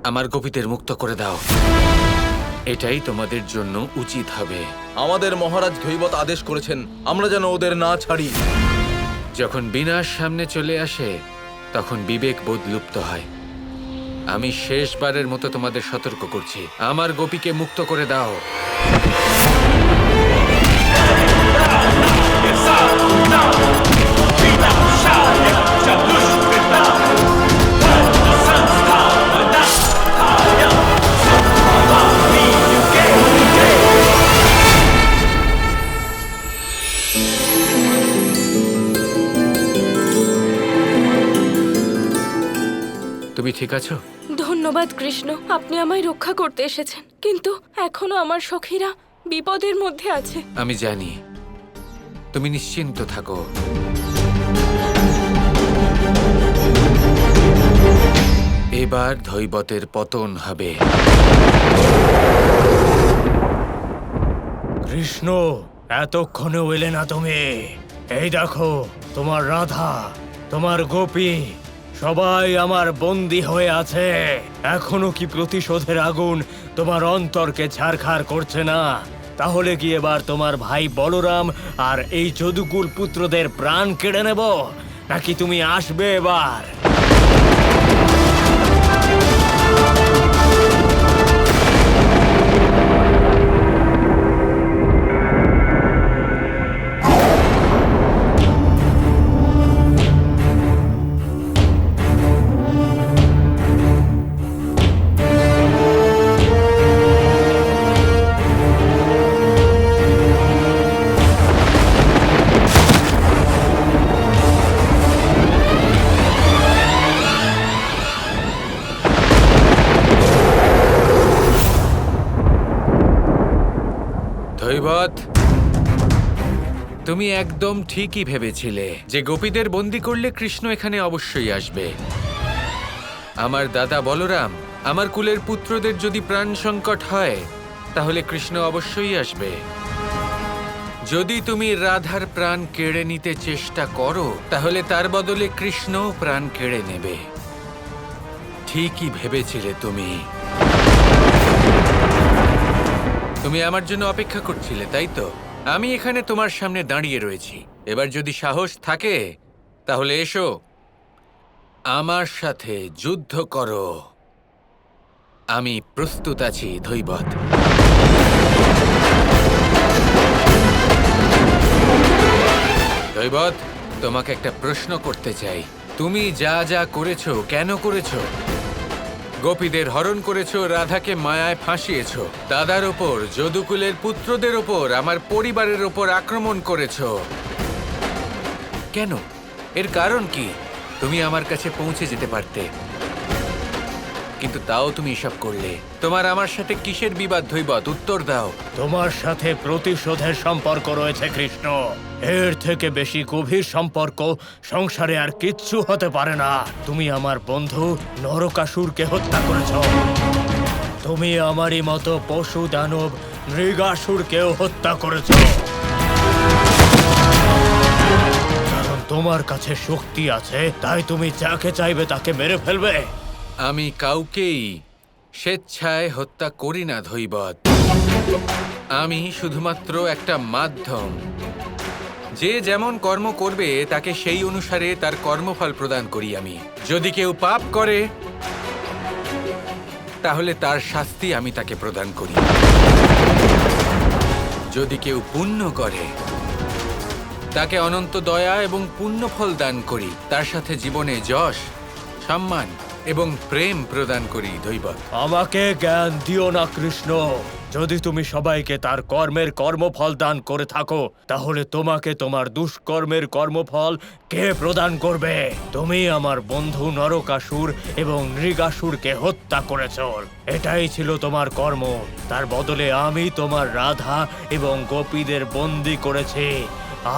আমার গোপীদের মুক্ত করে দাও। এটাই তোমাদের জন্য উচিত হবে। আমাদের মহারাজ ধৈবত আদেশ করেছেন আমরা যেন ওদের না ছাড়ি। যখন বিনাশ সামনে চলে আসে তখন বিবেক বোধ লুপ্ত হয়। আমি শেষবারের মতো তোমাদের সতর্ক করছি, আমার গোপীকে মুক্ত করে দাও। তুমি ঠিক আছো? ধন্যবাদ কৃষ্ণ, আপনি আমায় রক্ষা করতে এসেছেন, কিন্তু এখনো আমার সখীরা বিপদের মধ্যে আছে। আমি জানি, তুমি নিশ্চিন্ত থাকো। এবার ধৈবতের পতন হবে। কৃষ্ণ, এতক্ষণেও এলে না তুমি? এই দেখো, তোমার রাধা, তোমার গোপী সবাই আমার বন্দী হয়ে আছে। এখনো কি প্রতিশোধের আগুন তোমার অন্তরকে ছারখার করছে না? তাহলে কি এবার তোমার ভাই বলরাম আর এই যদুকুল পুত্রদের প্রাণ কেড়ে নেব, নাকি তুমি আসবে এবার? ধৈবত, তুমি একদম ঠিকই ভেবেছিলে যে গোপীদের বন্দী করলে কৃষ্ণ এখানে অবশ্যই আসবে। আমার দাদা বলরাম, আমার কুলের পুত্রদের যদি প্রাণ সংকট হয় তাহলে কৃষ্ণ অবশ্যই আসবে। যদি তুমি রাধার প্রাণ কেড়ে নিতে চেষ্টা করো তাহলে তার বদলে কৃষ্ণ প্রাণ কেড়ে নেবে। ঠিকই ভেবেছিলে তুমি। তুমি আমার জন্য অপেক্ষা করছিলে, তাই তো? আমি এখানে তোমার সামনে দাঁড়িয়ে রয়েছি। এবার যদি সাহস থাকে তাহলে এসো, আমার সাথে যুদ্ধ করো। আমি প্রস্তুত আছি ধৈবত। ধৈবত, তোমাকে একটা প্রশ্ন করতে চাই। তুমি যা যা করেছো কেন করেছো? গোপীদের হরণ করেছো, রাধাকে মায়ায় ফাঁসিয়েছো, দাদার ওপর, যদুকুলের পুত্রদের ওপর, আমার পরিবারের ওপর আক্রমণ করেছো। কেন? এর কারণ কি? তুমি আমার কাছে পৌঁছে যেতে পারতে, কিন্তু তাও তুমি এসব করলে। তোমার আমার সাথে কিসের বিবাদ ধৈবত? উত্তর দাও। তোমার সাথে প্রতিশোধের সম্পর্ক রয়েছে কৃষ্ণ। এর থেকে বেশি গভীর সম্পর্ক সংসারে আর কিচ্ছু হতে পারে না। তুমি আমার বন্ধু নরকাসুরকে হত্যা করেছ। তুমি আমারই মতো পশু দানব মৃগাসুরকেও হত্যা করেছ। কারণ তোমার কাছে শক্তি আছে, তাই তুমি যাকে চাইবে তাকে মেরে ফেলবে। আমি কাউকেই স্বেচ্ছায় হত্যা করি না ধৈবত। আমি শুধুমাত্র একটা মাধ্যম। যে যেমন কর্ম করবে তাকে সেই অনুসারে তার কর্মফল প্রদান করি আমি। যদি কেউ পাপ করে তাহলে তার শাস্তি আমি তাকে প্রদান করি। যদি কেউ পুণ্য করে তাকে অনন্ত দয়া এবং পুণ্যফল দান করি। তার সাথে জীবনে যশ, সম্মান এবং প্রেম প্রদান করি ধৈবত। আমাকে জ্ঞান দিও না কৃষ্ণ। যদি তুমি সবাইকে তার কর্মের কর্মফল দান করে থাকো, তাহলে তোমাকে তোমার দুষ্কর্মের কর্মফল কে প্রদান করবে? তুমি আমার বন্ধু নরকাসুর এবং নৃগাসুরকে হত্যা করেছ। এটাই ছিল তোমার কর্ম। তার বদলে আমি তোমার রাধা এবং গোপীদের বন্দী করেছি।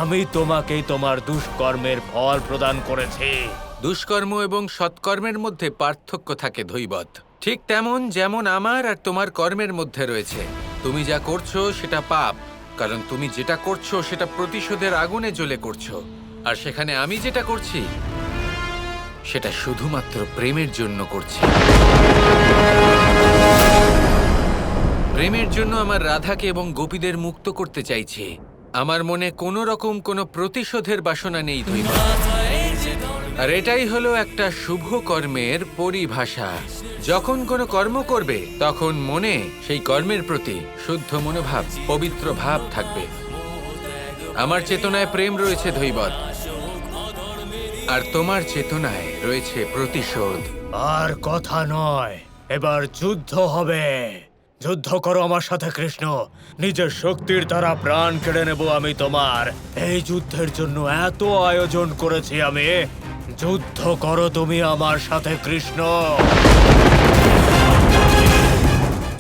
আমি তোমাকে তোমার দুষ্কর্মের ফল প্রদান করেছি। দুষ্কর্ম এবং সৎকর্মের মধ্যে পার্থক্য থাকে ধৈবত। ঠিক তেমন যেমন আমার আর তোমার কর্মের মধ্যে রয়েছে। তুমি যা করছো সেটা পাপ, কারণ তুমি যেটা করছো সেটা প্রতিশোধের আগুনে জ্বলে করছো। আর সেখানে আমি যেটা করছি সেটা শুধুমাত্র প্রেমের জন্য করছি। জন্য আমার রাধাকে এবং গোপীদের মুক্ত করতে চাইছি। আমার মনে কোনো রকম কোনো প্রতিশোধের বাসনা নেই ধৈবত। আর এটাই হলো একটা শুভ কর্মের পরিভাষা। যখন কোনো কর্ম করবে তখন মনে সেই কর্মের প্রতি শুদ্ধ মনোভাব, পবিত্র ভাব থাকবে। আমার চেতনায় প্রেম রয়েছে ধৈবত, আর তোমার চেতনায় রয়েছে প্রতিশোধ। আর কথা নয়, এবার যুদ্ধ হবে। যুদ্ধ করো আমার সাথে কৃষ্ণ। নিজের শক্তির দ্বারা প্রাণ কেড়ে নেব আমি তোমার। এই যুদ্ধের জন্য এত আয়োজন করেছি আমি। যুদ্ধ করো তুমি আমার সাথে কৃষ্ণ।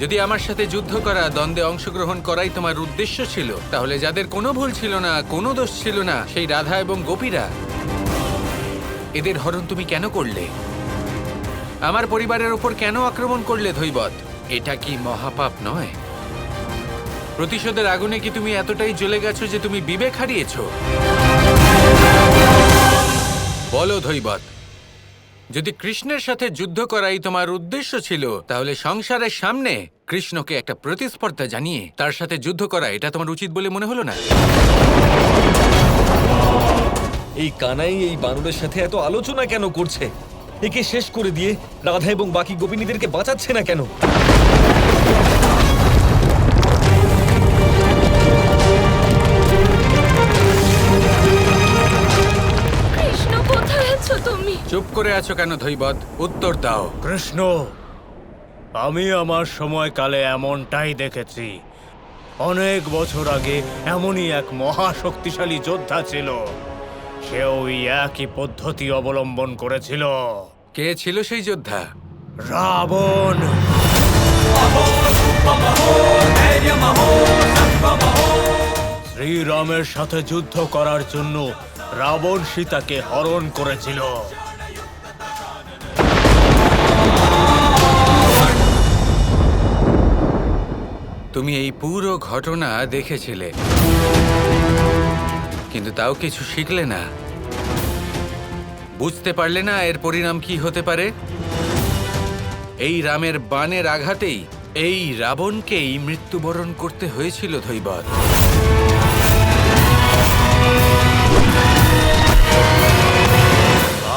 যদি আমার সাথে যুদ্ধ করা, দ্বন্দ্বে অংশগ্রহণ করাই তোমার উদ্দেশ্য ছিল, তাহলে যাদের কোনো ভুল ছিল না, কোনো দোষ ছিল না, সেই রাধা এবং গোপীরা, এদের হরণ তুমি কেন করলে? আমার পরিবারের ওপর কেন আক্রমণ করলে ধৈবত? এটা কি মহাপাপ নয়? প্রতিশোধের আগুনে কি তুমি এতটাই জ্বলে গেছো যে তুমি বিবেক হারিয়েছো? বলো ধৈবত, যদি কৃষ্ণের সাথে যুদ্ধ করাই তোমার উদ্দেশ্য ছিল, তাহলে সংসারের সামনে কৃষ্ণকে একটা প্রতিস্পর্ধা জানিয়ে তার সাথে যুদ্ধ করা এটা তোমার উচিত বলে মনে হলো না? এই কানাই এই বানরের সাথে এত আলোচনা কেন করছে? একে শেষ করে দিয়ে রাধা এবং বাকি গোপিনীদেরকে বাঁচাচ্ছে না কেন? কৃষ্ণ, কোথায় আছো তুমি? চুপ করে আছো কেন ধৈবত? উত্তর দাও। কৃষ্ণ, আমি আমার সময়কালে এমনটাই দেখেছি। অনেক বছর আগে এমনই এক মহাশক্তিশালী যোদ্ধা ছিল। সে ওই একই পদ্ধতি অবলম্বন করেছিল। কে ছিল সেই যোদ্ধা? রাবণ। শ্রীরামের সাথে যুদ্ধ করার জন্য রাবণ সীতাকে হরণ করেছিল। তুমি এই পুরো ঘটনা দেখেছিলে, কিন্তু তাও কিছু শিখলে না। বুঝতে পারলে না এর পরিণাম কি হতে পারে? এই রামের বাণের আঘাতেই এই রাবণকেই মৃত্যুবরণ করতে হয়েছিল ধৈবত।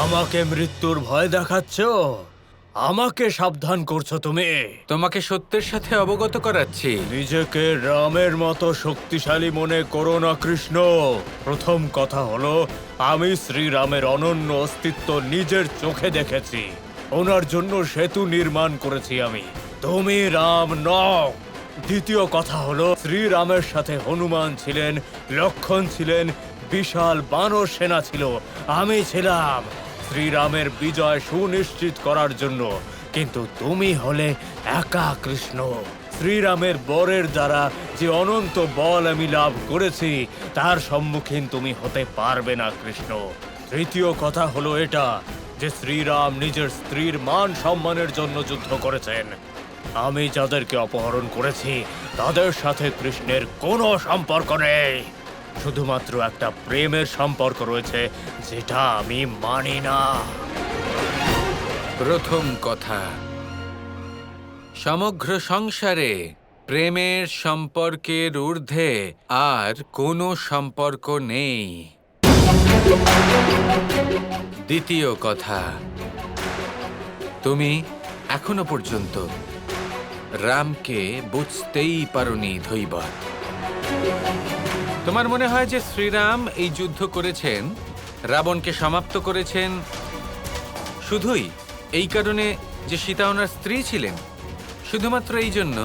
আমাকে মৃত্যুর ভয় দেখাচ্ছ? আমাকে সাবধান করছো তুমি? তোমাকে সত্যের সাথে অবগত করাচ্ছি। নিজেকে রামের মতো শক্তিশালী মনে করো না কৃষ্ণ। প্রথম কথা হলো, আমি শ্রীরামের অনন্য অস্তিত্ব নিজের চোখে দেখেছি। ওনার জন্য সেতু নির্মাণ করেছি আমি। তুমি রাম নও। দ্বিতীয় কথা হলো, শ্রীরামের সাথে হনুমান ছিলেন, লক্ষণ ছিলেন, বিশাল বানর সেনা ছিল। আমি ছিলাম শ্রীরামের বিজয় সুনিশ্চিত করার জন্য। কিন্তু তুমি হলে একা কৃষ্ণ। শ্রীরামের বরের দ্বারা যে অনন্ত বল আমি লাভ করেছি, তার সম্মুখীন তুমি হতে পারবে না কৃষ্ণ। তৃতীয় কথা হলো এটা যে শ্রীরাম নিজের স্ত্রীর মান সম্মানের জন্য যুদ্ধ করেছেন। আমি যাদেরকে অপহরণ করেছি তাদের সাথে কৃষ্ণের কোনো সম্পর্ক নেই। শুধুমাত্র একটা প্রেমের সম্পর্ক রয়েছে, যেটা আমি মানি না। প্রথম কথা, সমগ্র সংসারে প্রেমের সম্পর্কের ঊর্ধ্বে আর কোনো সম্পর্ক নেই। দ্বিতীয় কথা, তুমি এখনো পর্যন্ত রামকে বুঝতেই পারোনি ধৈবত। তোমার মনে হয় যে শ্রীরাম এই যুদ্ধ করেছেন, রাবণকে সমাপ্ত করেছেন শুধুই এই কারণে যে সীতা ওনার স্ত্রী ছিলেন, শুধুমাত্র এই জন্য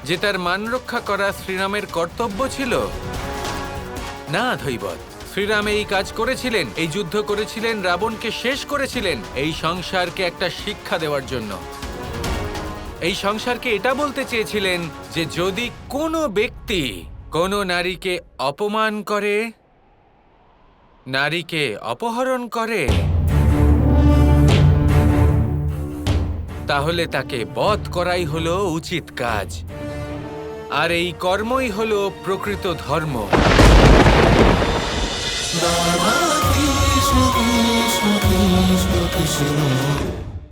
যে তার মান রক্ষা করা শ্রীরামের কর্তব্য ছিল? না ধৈবত, শ্রীরাম এই কাজ করেছিলেন, এই যুদ্ধ করেছিলেন, রাবণকে শেষ করেছিলেন এই সংসারকে একটা শিক্ষা দেওয়ার জন্য। এই সংসারকে এটা বলতে চেয়েছিলেন যে যদি কোনো ব্যক্তি কোনো নারীকে অপমান করে, নারীকে অপহরণ করে, তাহলে তাকে বধ করাই হলো উচিত কাজ। আর এই কর্মই হলো প্রকৃত ধর্ম। Kৃষ্ণ কৃষ্ণ কৃষ্ণ কৃষ্ণ